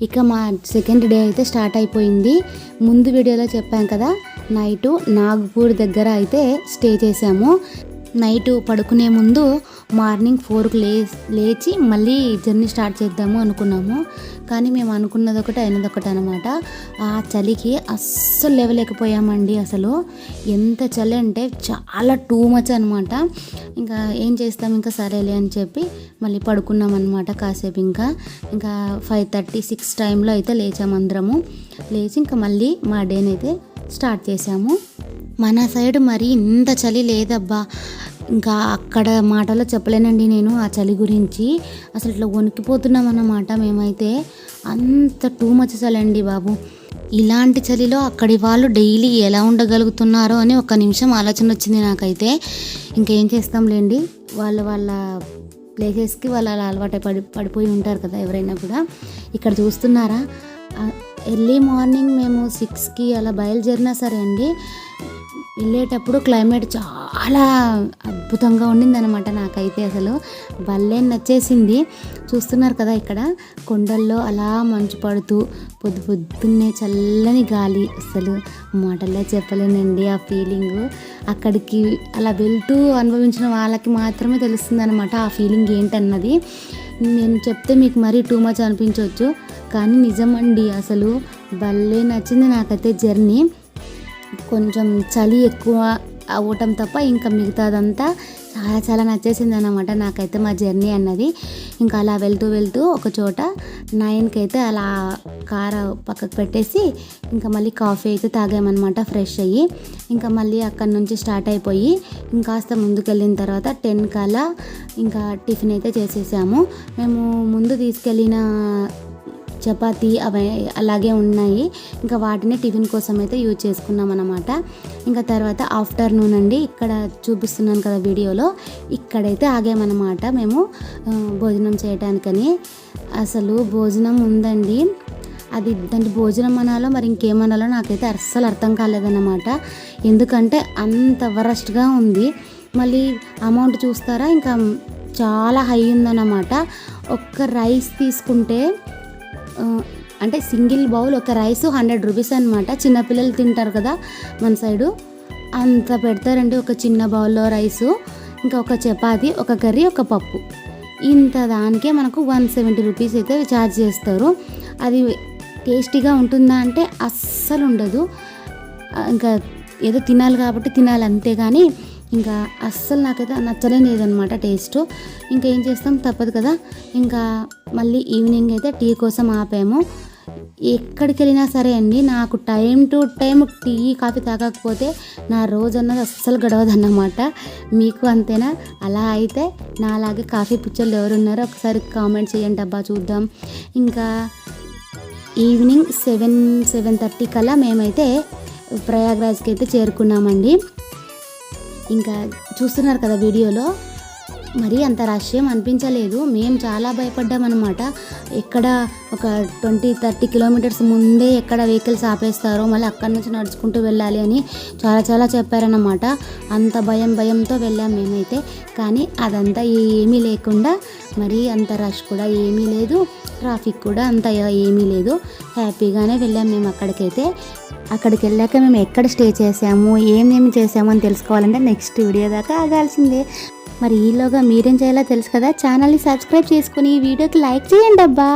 ఇక మా second day అయితే స్టార్ట్ అయిపోయింది. ముందు వీడియోలో చెప్పాం కదా, నైటు నాగపూర్ దగ్గర అయితే స్టే చేసాము. నైటు పడుకునే ముందు మార్నింగ్ 4కి లేచి మళ్ళీ జర్నీ స్టార్ట్ చేద్దాము అనుకున్నాము. కానీ మేము అనుకున్నది ఒకటి అయినది ఒకటి అనమాట. ఆ చలికి అస్సలు లేవలేకపోయామండి. అసలు ఎంత చలి అంటే చాలా టూ మచ్ అనమాట. ఇంకా ఏం చేస్తాం, ఇంకా సరేలే అని చెప్పి మళ్ళీ పడుకున్నాం అనమాట కాసేపు. ఇంకా 5:30, 6 టైంలో అయితే లేచాము అందరము. లేచి ఇంకా మళ్ళీ మా డేని అయితే స్టార్ట్ చేసాము. మన సైడ్ మరి ఇంత చలి లేదబ్బా. ఇంకా అక్కడ మాటలో చెప్పలేనండి నేను ఆ చలి గురించి. అసలు ఇట్లా వణికిపోతున్నాం అన్నమాట మేమైతే. అంత టూ మచ్ చలి అండి బాబు. ఇలాంటి చలిలో అక్కడి వాళ్ళు డైలీ ఎలా ఉండగలుగుతున్నారో అని ఒక్క నిమిషం ఆలోచన వచ్చింది నాకైతే. ఇంకేం చేస్తాంలేండి, వాళ్ళ ప్లేసెస్కి వాళ్ళు అలా అలవాటు పడిపోయి ఉంటారు కదా ఎవరైనా కూడా. ఇక్కడ చూస్తున్నారా, ఎర్లీ మార్నింగ్ మేము 6కి అలా బయలుదేరినా సరే అండి, వెళ్ళేటప్పుడు క్లైమేట్ చాలా అద్భుతంగా ఉండిందనమాట. నాకైతే అసలు భలే నచ్చేసింది. చూస్తున్నారు కదా, ఇక్కడ కొండల్లో అలా మంచు పడుతూ పొద్దున్నే చల్లని గాలి, అసలు మాటల్లో చెప్పలేనండి ఆ ఫీలింగు. అక్కడికి అలా వెళ్తూ అనుభవించిన వాళ్ళకి మాత్రమే తెలుస్తుంది అనమాట ఆ ఫీలింగ్ ఏంటన్నది. నేను చెప్తే మీకు మరీ టూ మచ్ అనిపించవచ్చు, కానీ నిజమండి అసలు భలే నచ్చింది నాకైతే జర్నీ. కొంచెం చలి ఎక్కువ అవ్వటం తప్ప ఇంకా మిగతాదంతా చాలా చాలా నచ్చేసింది అన్నమాట నాకైతే మా జర్నీ అన్నది. ఇంకా అలా వెళ్తూ ఒక చోట 9కి అయితే అలా కారు పక్కకు పెట్టేసి ఇంకా మళ్ళీ కాఫీ అయితే తాగామన్నమాట ఫ్రెష్ అయ్యి. ఇంకా మళ్ళీ అక్కడి నుంచి స్టార్ట్ అయిపోయి ఇంకాస్త ముందుకెళ్ళిన తర్వాత 10కి అలా ఇంకా టిఫిన్ అయితే చేసేసాము. మేము ముందు తీసుకెళ్ళిన చపాతీ అవి అలాగే ఉన్నాయి, ఇంకా వాటిని టిఫిన్ కోసం అయితే యూజ్ చేసుకున్నాం అన్నమాట. ఇంకా తర్వాత ఆఫ్టర్నూన్ అండి, ఇక్కడ చూపిస్తున్నాను కదా వీడియోలో, ఇక్కడైతే ఆగామన్నమాట మేము భోజనం చేయడానికని. అసలు భోజనం ఉందండి, అది దాన్ని భోజనం అనాలో మరి ఇంకేమనాలో నాకైతే అస్సలు అర్థం కాలేదన్నమాట. ఎందుకంటే అంత వరస్ట్గా ఉంది. మళ్ళీ అమౌంట్ చూస్తారా, ఇంకా చాలా హై ఉందన్నమాట. ఒక్క రైస్ తీసుకుంటే అంటే సింగిల్ బౌల్ ఒక రైస్ 100 రూపీస్ అనమాట. చిన్నపిల్లలు తింటారు కదా మన సైడు, అంత పెడతారండి ఒక చిన్న బౌల్లో రైసు. ఇంకా ఒక చపాతీ, ఒక కర్రీ, ఒక పప్పు, ఇంత దానికే మనకు 170 రూపీస్ అయితే ఛార్జ్ చేస్తారు. అది టేస్టీగా ఉంటుందా అంటే అస్సలు ఉండదు. ఇంకా ఏదో తినాలి కాబట్టి తినాలి అంతే, కానీ ఇంకా అస్సలు నాకైతే నచ్చలేదన్నమాట టేస్ట్. ఇంకా ఏం చేస్తాం, తప్పదు కదా. ఇంకా మళ్ళీ ఈవినింగ్ అయితే టీ కోసం ఆపాము. ఎక్కడికి వెళ్ళినా సరే అండి, నాకు time to time tea coffee తాగకపోతే నా రోజు అన్నది అస్సలు గడవదన్నమాట. మీకు అంతేనా? అలా అయితే నాలాగే కాఫీ పిచ్చర్లు ఎవరున్నారో ఒకసారి కామెంట్ చేయండి అబ్బా, చూద్దాం. ఇంకా ఈవినింగ్ 7:30 కల్లా మేమైతే ప్రయాగ్రాజ్కి అయితే చేరుకున్నామండి. ఇంకా చూస్తున్నారు కదా వీడియోలో, మరీ అంత రష్ ఏం అనిపించలేదు. మేము చాలా భయపడ్డామన్నమాట. ఎక్కడ ఒక 20-30 కిలోమీటర్స్ ముందే ఎక్కడ వెహికల్స్ ఆపేస్తారో, మళ్ళీ అక్కడి నుంచి నడుచుకుంటూ వెళ్ళాలి అని చాలా చెప్పారన్నమాట. అంత భయంతో వెళ్ళాం మేమైతే. కానీ అదంతా ఏమీ లేకుండా, మరీ అంత రష్ కూడా ఏమీ లేదు, ట్రాఫిక్ కూడా అంత ఏమీ లేదు, హ్యాపీగానే వెళ్ళాం మేము అక్కడికైతే. అక్కడికి వెళ్ళాక మేము ఎక్కడ స్టే చేసాము, ఏమేమి చేసాము అని తెలుసుకోవాలంటే నెక్స్ట్ వీడియో దాకా ఆగాల్సిందే. మరి ఈలోగా మీరేం చేయాలో తెలుసు కదా, ఛానల్ని సబ్స్క్రైబ్ చేసుకుని ఈ వీడియోకి లైక్ చేయండి అబ్బా.